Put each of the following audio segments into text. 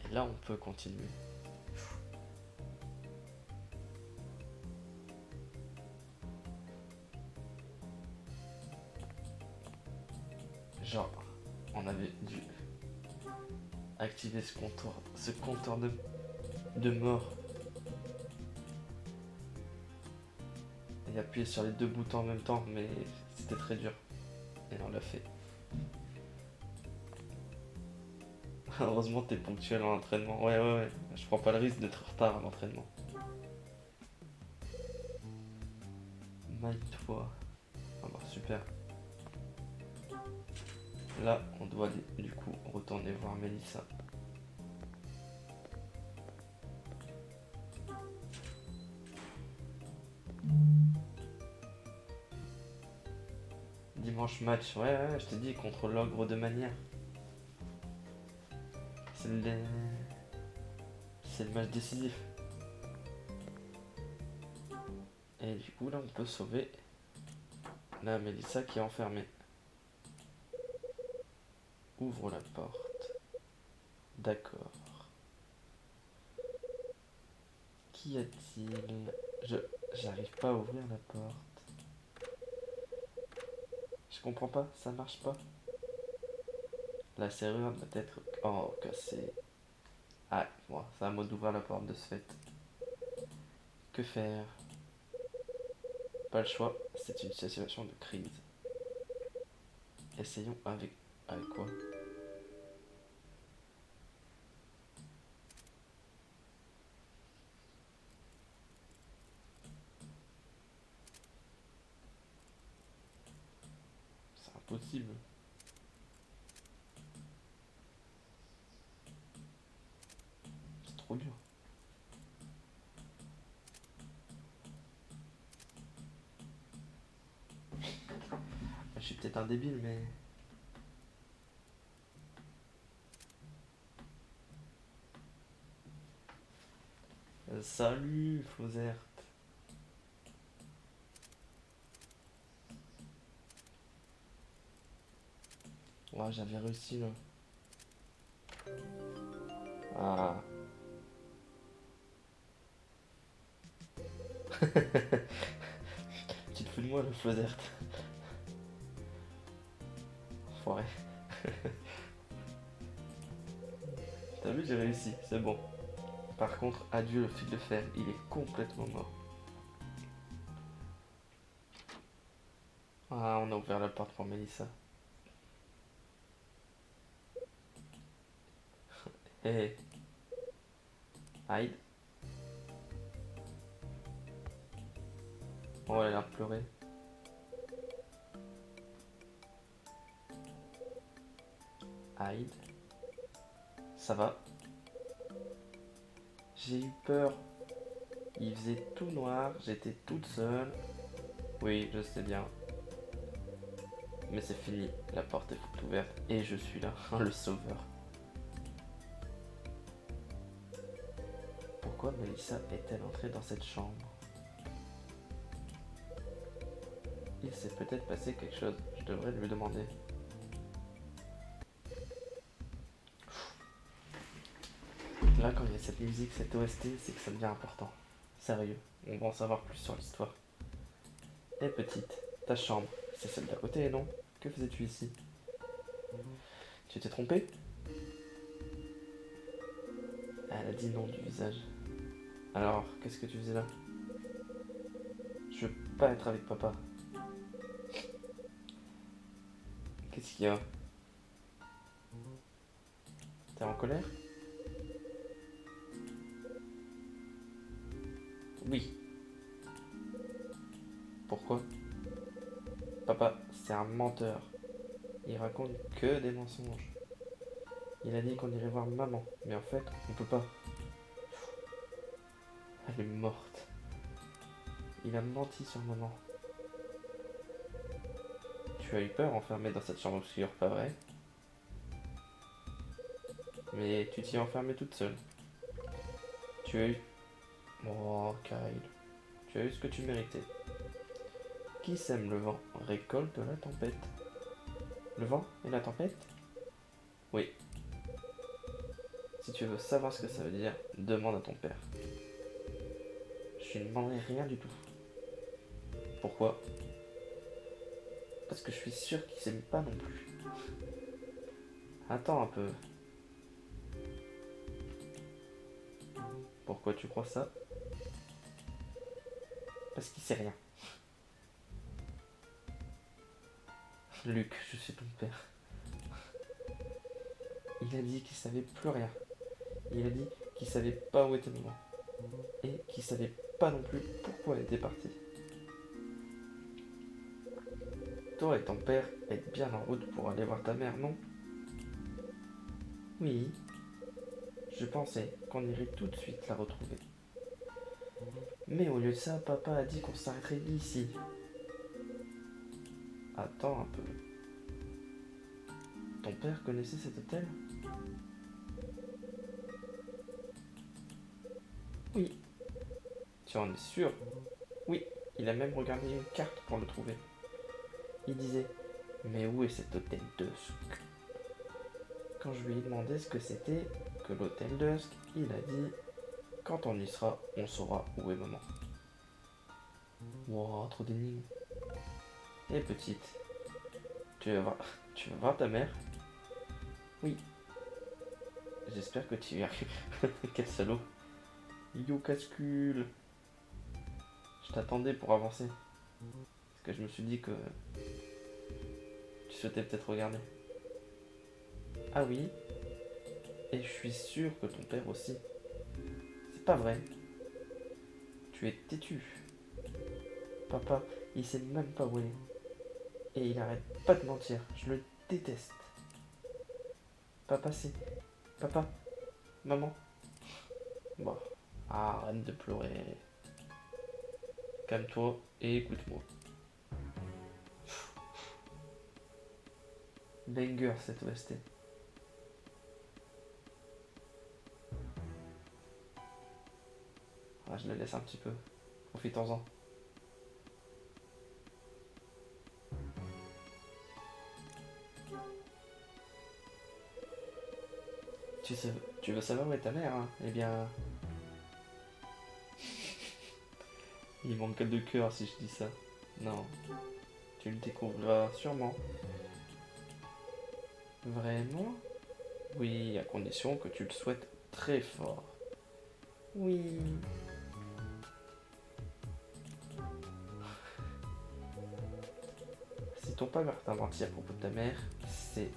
Et là, on peut continuer. Genre, on avait dû activer ce compteur de mort. Et appuyer sur les deux boutons en même temps, mais c'était très dur. Et on l'a fait. Heureusement, t'es ponctuel en entraînement. Ouais, ouais, ouais. Je prends pas le risque d'être en retard à l'entraînement. Maille-toi. Ah bah, super. Là, on doit du coup retourner voir Mélissa. Dimanche match, ouais, ouais, je t'ai dit, contre l'ogre de manière. C'est le... c'est le match décisif. Et du coup, là, on peut sauver la Mélissa qui est enfermée. Ouvre la porte. D'accord. Qu'y a-t-il? J'arrive pas à ouvrir la porte. Je comprends pas, ça marche pas. La serrure doit être... Oh, cassée. Ah, bon, c'est à moi d'ouvrir la porte de ce fait. Que faire? Pas le choix, c'est une situation de crise. Essayons avec... Avec quoi? C'est impossible. C'est trop dur. Je suis peut-être un débile, mais... Salut, Flauzert. Ouais, j'avais réussi, là. Ah. Tu te fous de moi, le Flauzert. Enfoiré. T'as vu, j'ai réussi, c'est bon. Par contre, adieu le fil de fer, il est complètement mort. Ah, on a ouvert la porte pour Mélissa. Hé, hey. Hyde. Oh, elle a l'air de pleurer. Hyde. Ça va? J'ai eu peur. Il faisait tout noir, j'étais toute seule. Oui, je sais bien. Mais c'est fini, la porte est ouverte et je suis là, le sauveur. Pourquoi Melissa est-elle entrée dans cette chambre? Il s'est peut-être passé quelque chose, je devrais lui demander. Là, quand il y a cette musique, cette OST, c'est que ça devient important. Sérieux, on va en savoir plus sur l'histoire. Eh petite, ta chambre, c'est celle d'à côté, non? Que faisais-tu ici? Tu t'es trompée? Elle a dit non du visage. Alors, qu'est-ce que tu faisais là? Je veux pas être avec papa. Qu'est-ce qu'il y a? T'es en colère? Oui. Pourquoi? Papa, c'est un menteur. Il raconte que des mensonges. Il a dit qu'on irait voir maman, mais en fait, on peut pas. Elle est morte. Il a menti sur maman. Tu as eu peur enfermée dans cette chambre obscure, pas vrai? Mais tu t'y es enfermée toute seule. Tu as eu... Oh, Kyle. Tu as eu ce que tu méritais. Qui sème le vent récolte la tempête. Le vent et la tempête? Oui. Si tu veux savoir ce que ça veut dire, demande à ton père. Je ne demanderai rien du tout. Pourquoi? Parce que je suis sûr qu'il s'aime pas non plus. Attends un peu. Pourquoi tu crois ça? Parce qu'il sait rien. Luc, je suis ton père. Il a dit qu'il savait plus rien. Il a dit qu'il savait pas où était maman. Et qu'il savait pas non plus pourquoi elle était partie. Toi et ton père êtes bien en route pour aller voir ta mère, non? Oui. Je pensais qu'on irait tout de suite la retrouver. Mais au lieu de ça, papa a dit qu'on s'arrêterait ici. Attends un peu. Ton père connaissait cet hôtel? Oui. Tu en es sûr? Oui, il a même regardé une carte pour le trouver. Il disait, mais où est cet hôtel Dusk? Quand je lui ai demandé ce que c'était que l'hôtel Dusk, il a dit, quand on y sera, on saura où est maman. Wow, trop d'énigmes. Et petite, tu vas voir ta mère? Oui. J'espère que tu y arrives. Quel salaud. Yo cascule. Je t'attendais pour avancer. Parce que je me suis dit que tu souhaitais peut-être regarder. Ah oui. Et je suis sûr que ton père aussi. C'est pas vrai. Tu es têtu. Papa, il sait même pas où elle est. Et il arrête pas de mentir. Je le déteste. Papa, c'est... Papa, maman. Bon, arrête de pleurer. Calme-toi et écoute-moi. Banger cette OST. Ah, je la laisse un petit peu. Profitons-en. Tu sais, tu veux savoir où est ta mère, hein? Eh bien... Il manque de cœur si je dis ça. Non, tu le découvriras sûrement. Vraiment? Oui, à condition que tu le souhaites très fort. Oui. Si ton père t'a menti à propos de ta mère, c'est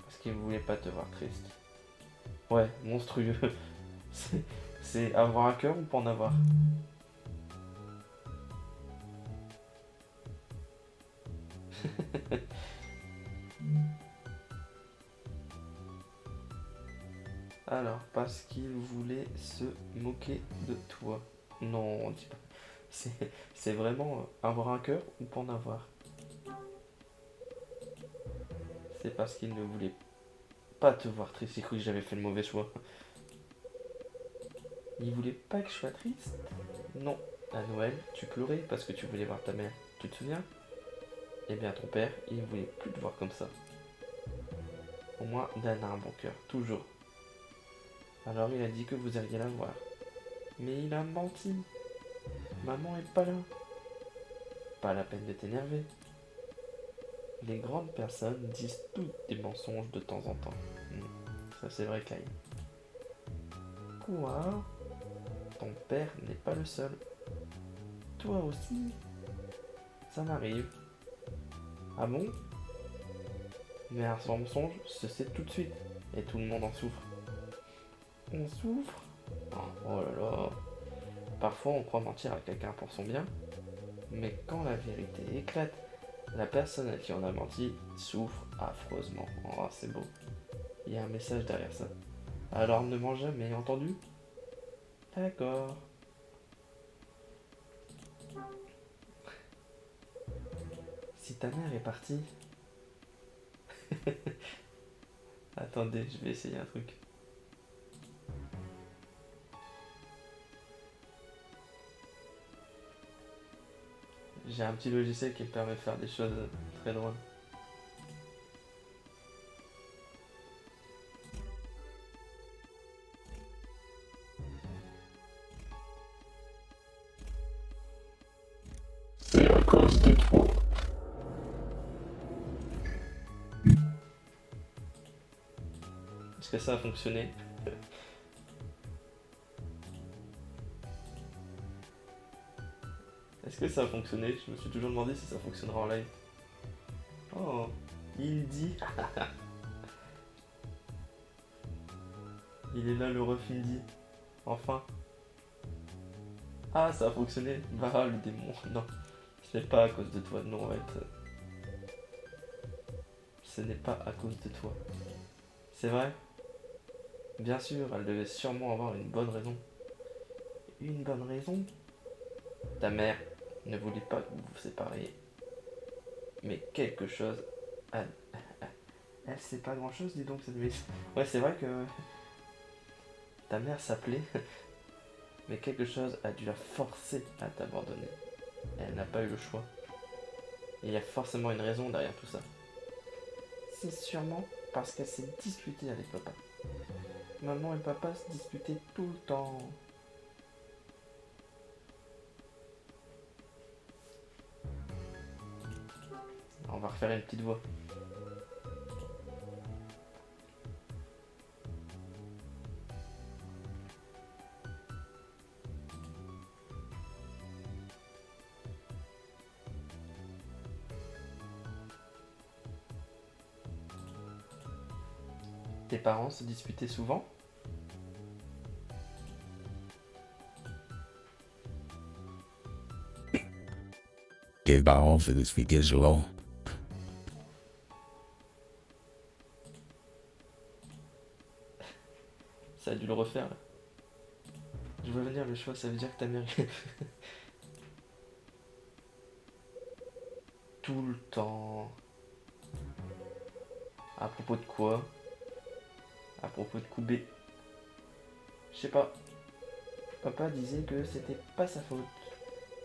parce qu'il voulait pas te voir triste. Ouais, monstrueux. C'est avoir un cœur ou pas en avoir? Alors, parce qu'il voulait se moquer de toi. Non, on dit pas. C'est vraiment avoir un cœur ou pas en avoir. C'est parce qu'il ne voulait pas te voir triste. J'ai cru que j'avais fait le mauvais choix. Il voulait pas que je sois triste? Non. À Noël, tu pleurais parce que tu voulais voir ta mère. Tu te souviens? Eh bien, ton père, il ne voulait plus te voir comme ça. Au moins, Dan a un bon cœur, toujours. Alors, il a dit que vous alliez la voir. Mais il a menti. Maman est pas là. Pas la peine de t'énerver. Les grandes personnes disent toutes des mensonges de temps en temps. Ça, c'est vrai, Kyle. Quoi? Ton père n'est pas le seul. Toi aussi? Ça m'arrive. Ah bon? Mais un mensonge se sait tout de suite. Et tout le monde en souffre. On souffre? Oh là là. Parfois on croit mentir à quelqu'un pour son bien. Mais quand la vérité éclate, la personne à qui on a menti souffre affreusement. Oh, c'est beau. Il y a un message derrière ça. Alors ne mens jamais, entendu? D'accord. Si ta mère est partie... Attendez, je vais essayer un truc. J'ai un petit logiciel qui me permet de faire des choses très drôles. C'est à cause de toi. Est-ce que ça a fonctionné? Est-ce que ça a fonctionné? Je me suis toujours demandé si ça fonctionnera en live. Oh, Indy. Il est là le ref Indy. Enfin. Ah, ça a fonctionné. Bah, le démon. Non, ce n'est pas à cause de toi. Non, arrête. Ce n'est pas à cause de toi. C'est vrai? Bien sûr, elle devait sûrement avoir une bonne raison. Une bonne raison? Ta mère ne voulait pas que vous vous sépariez. Mais quelque chose... Elle, elle sait pas grand chose, dis donc, cette vieille. Ouais, c'est vrai que ta mère s'appelait... Mais quelque chose a dû la forcer à t'abandonner. Elle n'a pas eu le choix. Il y a forcément une raison derrière tout ça. C'est sûrement parce qu'elle s'est disputée avec papa. Maman et papa se disputaient tout le temps. On va refaire une petite voix. Tes parents se disputaient souvent? Tes parents se disputaient souvent. Ça a dû le refaire là. Je vois venir le choix, ça veut dire que ta mère... tout le temps. À propos de quoi? À propos de Koubé. Je sais pas. Papa disait que c'était pas sa faute.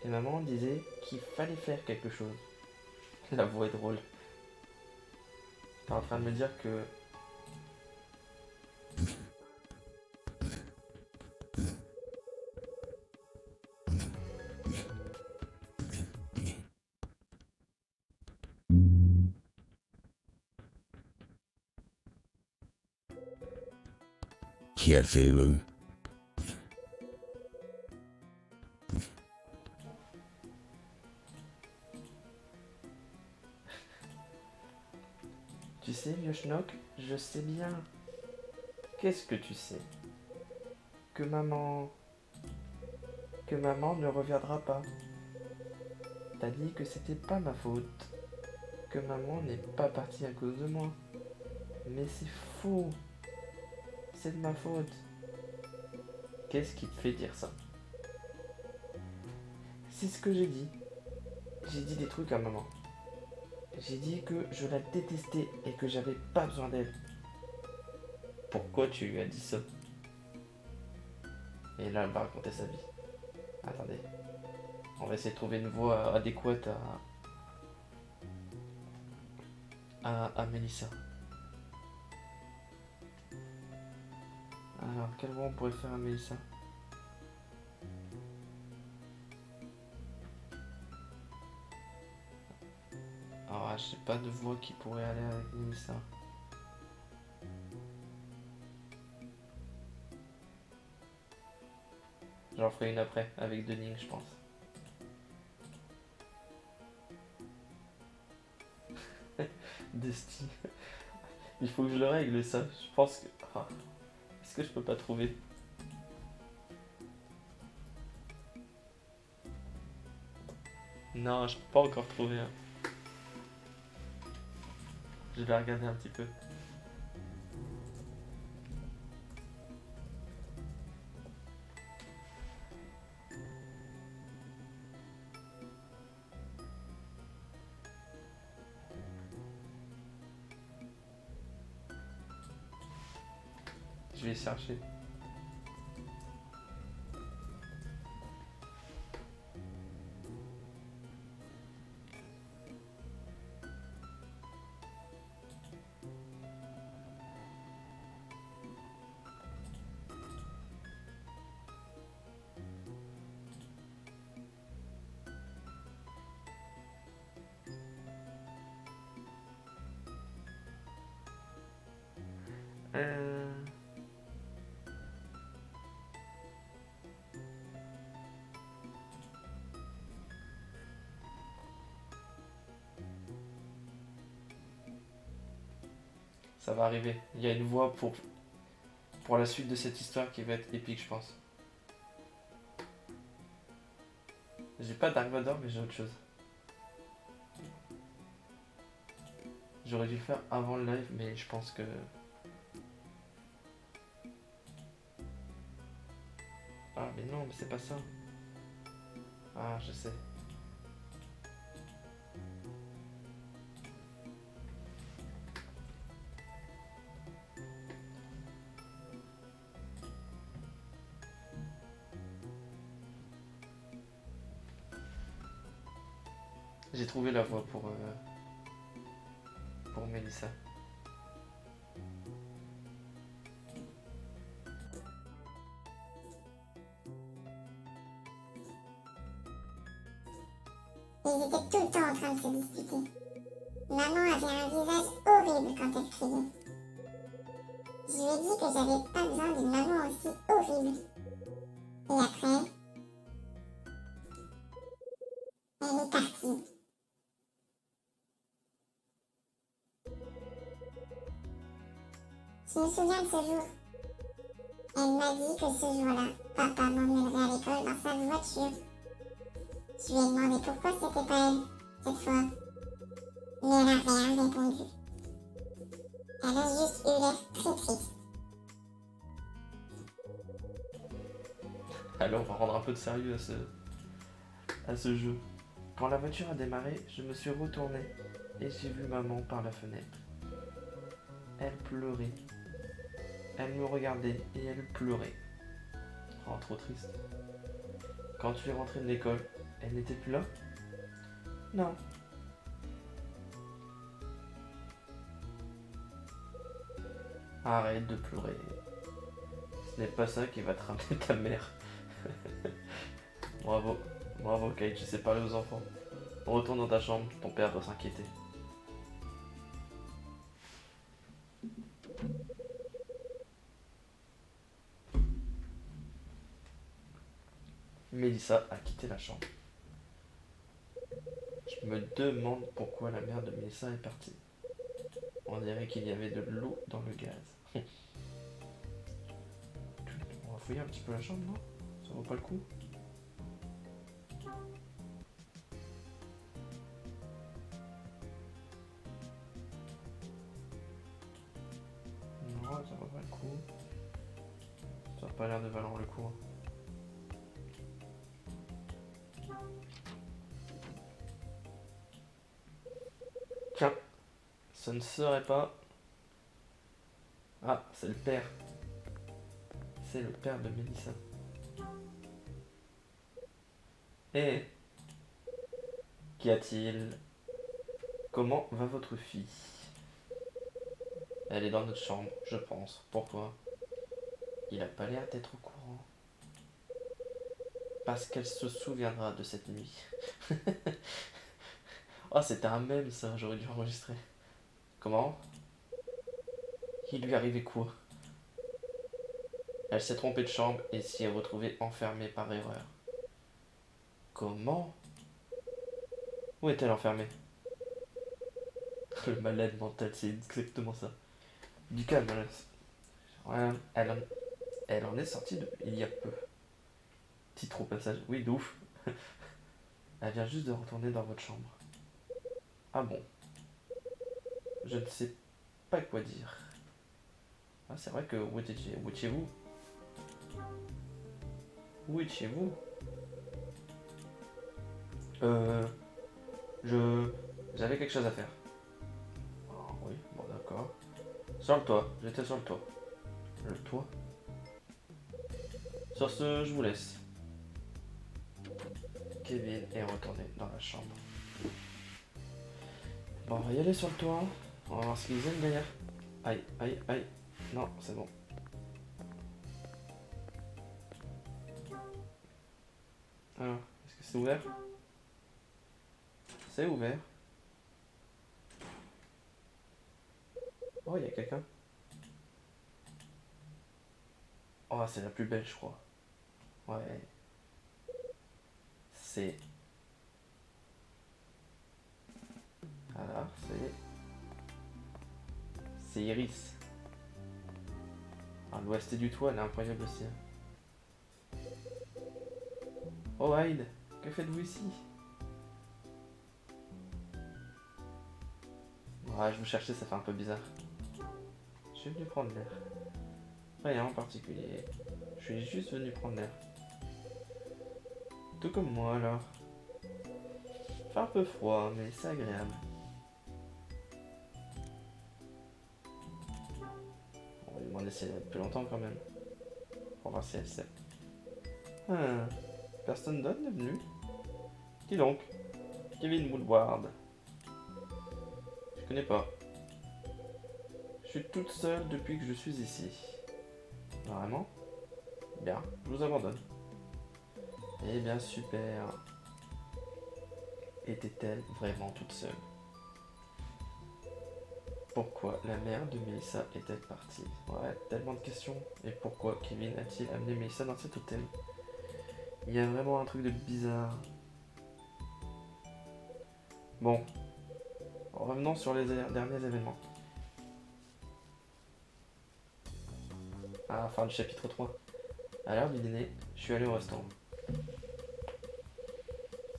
Et maman disait qu'il fallait faire quelque chose. La voix est drôle. T'es en train de me dire que... Qui a fait le... Tu sais, vieux schnock, je sais bien. Qu'est-ce que tu sais? Que maman... Que maman ne reviendra pas. T'as dit que c'était pas ma faute. Que maman n'est pas partie à cause de moi. Mais c'est faux. C'est de ma faute. Qu'est-ce qui te fait dire ça? C'est ce que j'ai dit. J'ai dit des trucs à maman. J'ai dit que je la détestais et que j'avais pas besoin d'elle. Pourquoi tu lui as dit ça? Et là, elle va raconter sa vie. Attendez. On va essayer de trouver une voix adéquate à Mélissa. Alors, quelle voix on pourrait faire à Mélissa? Alors, je sais pas de voix qui pourrait aller avec Mélissa. J'en ferai une après, avec Dening, je pense. Desti. Il faut que je le règle ça. Je pense que... Ah. Est-ce que je peux pas trouver? Non, je peux pas encore trouver. Hein. Je vais regarder un petit peu. Je vais chercher. Ça va arriver. Il y a une voix pour la suite de cette histoire qui va être épique, je pense. J'ai pas Dark Vador, mais j'ai autre chose. J'aurais dû le faire avant le live, mais je pense que... Ah, mais non, mais c'est pas ça. Ah, je sais. J'ai trouvé la voix pour Mélissa. Ils étaient tout le temps en train de se disputer. Maman avait un visage horrible quand elle criait. Je lui ai dit que j'avais pas besoin d'une maman aussi horrible. Et après, elle est partie. Je me souviens de ce jour. Elle m'a dit que ce jour-là, papa m'emmènerait à l'école dans sa voiture. Je lui ai demandé pourquoi c'était pas elle, cette fois. Mais elle n'a rien répondu. Elle a juste eu l'air très triste. Alors, on va rendre un peu de sérieux à ce jeu. Quand la voiture a démarré, je me suis retourné et j'ai vu maman par la fenêtre. Elle pleurait. Elle me regardait et elle pleurait. Oh, trop triste. Quand tu es rentré de l'école, elle n'était plus là? Non. Arrête de pleurer. Ce n'est pas ça qui va te ramener ta mère. Bravo. Bravo Kate, je sais parler aux enfants. Retourne dans ta chambre, ton père doit s'inquiéter. Mélissa a quitté la chambre. Je me demande pourquoi la mère de Mélissa est partie. On dirait qu'il y avait de l'eau dans le gaz. On va fouiller un petit peu la chambre, non? Ça vaut pas le coup? Non, ça vaut pas le coup. Ça a pas l'air de valoir le coup. Tiens, ce ne serait pas... Ah, c'est le père. C'est le père de Mélissa. Eh, qu'y a-t-il? Comment va votre fille? Elle est dans notre chambre, je pense. Pourquoi? Il a pas l'air d'être au courant. Parce qu'elle se souviendra de cette nuit. Oh, c'était un mème ça, j'aurais dû enregistrer. Comment? Il lui arrivait quoi? Elle s'est trompée de chambre et s'y est retrouvée enfermée par erreur. Comment? Où est-elle enfermée? Le malade mental, c'est exactement ça. Du calme, Alice. Ouais, elle en est sortie il y a peu. Titre au passage. Oui, de ouf. Elle vient juste de retourner dans votre chambre. Ah bon? Je ne sais pas quoi dire. Ah, c'est vrai que où étiez-vous? Où étiez-vous? Euh... J'avais quelque chose à faire. Ah, oui, bon d'accord. Sur le toit, j'étais sur le toit. Le toit? Sur ce, je vous laisse. Kevin est retourné dans la chambre. Bon, on va y aller sur le toit. On va voir ce qu'ils aiment derrière. Aïe, aïe, aïe. Non, c'est bon. Alors, est-ce que c'est ouvert? C'est ouvert. Oh, il y a quelqu'un. Oh, c'est la plus belle, je crois. Ouais. C'est... Alors, c'est Iris. À l'ouest du toit, elle est incroyable aussi. Oh Hyde, que faites-vous ici? Ouais, je vous cherchais, ça fait un peu bizarre. Je suis venu prendre l'air. Rien en particulier. Je suis juste venu prendre l'air. Tout comme moi alors. Fait un peu froid, mais c'est agréable. On va lui demander si elle est là depuis longtemps quand même. Pour voir si elle sait. Ah, personne d'autre n'est venu. Dis donc, Kevin Woodward. Je connais pas. Je suis toute seule depuis que je suis ici. Vraiment? Bien, je vous abandonne. Eh bien, super. Était-elle vraiment toute seule? Pourquoi la mère de Melissa est-elle partie? Ouais, tellement de questions. Et pourquoi Kevin a-t-il amené Melissa dans cet hôtel? Il y a vraiment un truc de bizarre. Bon, revenons sur les derniers événements. À la fin du chapitre 3. À l'heure du dîner, je suis allé au restaurant.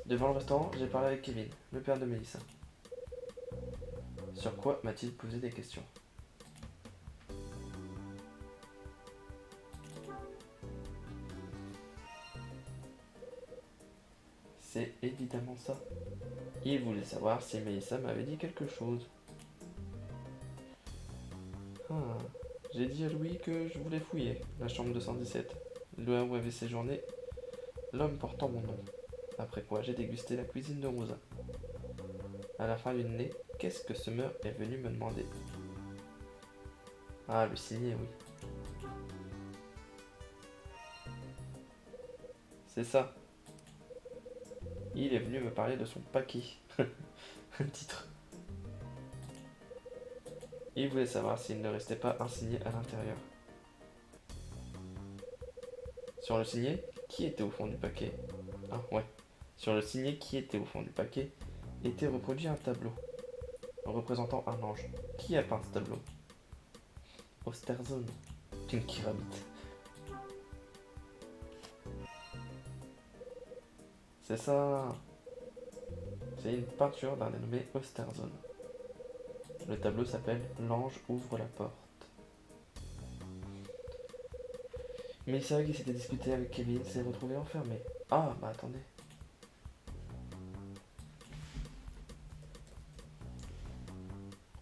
Devant le restaurant, j'ai parlé avec Kevin, le père de Melissa. Sur quoi m'a-t-il posé des questions? C'est évidemment ça. Il voulait savoir si Melissa m'avait dit quelque chose. Ah, j'ai dit à Louis que je voulais fouiller la chambre 217, là où avait séjourné l'homme portant mon nom. Après quoi, j'ai dégusté la cuisine de Rosa. À la fin du dîner, qu'est-ce que ce meurtre est venu me demander? Ah, le signet, oui. C'est ça. Il est venu me parler de son paquet. Un titre. Il voulait savoir s'il ne restait pas un signet à l'intérieur. Sur le signet, qui était au fond du paquet? Ah, ouais. Sur le signet qui était au fond du paquet était reproduit un tableau représentant un ange. Qui a peint ce tableau? Osterzone. Une pyramide. C'est ça. C'est une peinture d'un dénommé Osterzone. Le tableau s'appelle L'ange ouvre la porte. Melissa qui s'était disputée avec Kevin s'est retrouvée enfermée. Ah, bah attendez.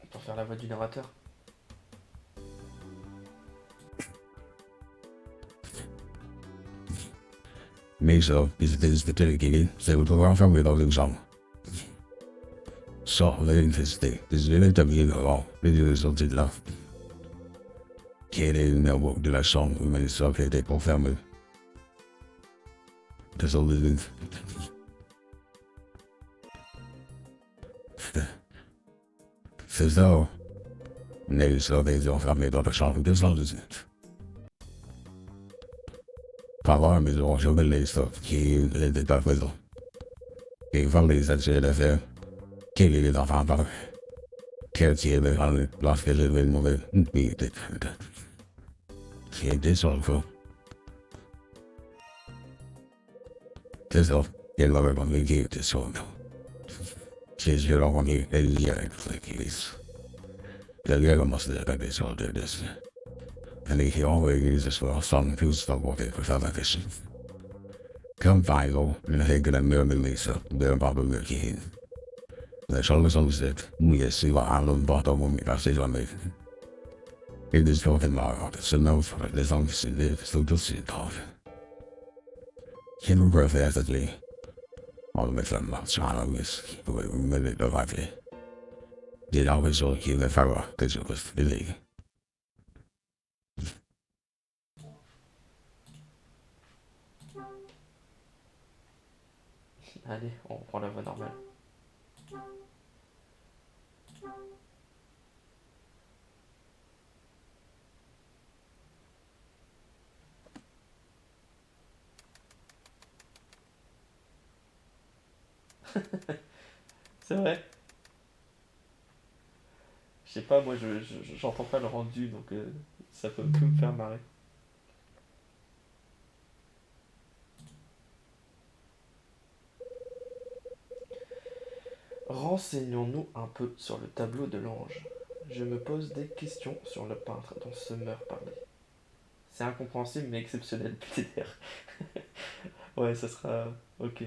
On peut faire la voix du narrateur. Mesa is the dedicated, they would go around from without the song. So, the interesting is really the beginning of all, the result is love. Kede na walk de la song, men så kan det på family. Det är så livet. För så, nej så det är så family då så det är så livet. Pappa med så så väl det så ki det där för så. Ki family så det är för. Ki det där pappa. Ki det han last det väl med det. Ki det så för. Det så det var väl med det så. Says you don't want me, yeah, like he's. The girl must have been this all did this. And he always uses for a song to stop what it was other vision. Come by though, and I think that I'm nearly Lisa, they're probably looking. There's always on said, we see what I love bottom when we pass it on me. It is talking about so no for the songs in the so to see it off. Him perfectly. All of them was the way we made it alive. Did always all hear the farmer because it was the league. Allez, on reprend la voix normale. C'est vrai. sais pas, moi j'entends pas le rendu, donc ça peut que me faire marrer. Renseignons-nous un peu sur le tableau de l'ange. Je me pose des questions sur le peintre dont Summer parlait. C'est incompréhensible mais exceptionnel, PDR. Ouais, ça sera. Ok.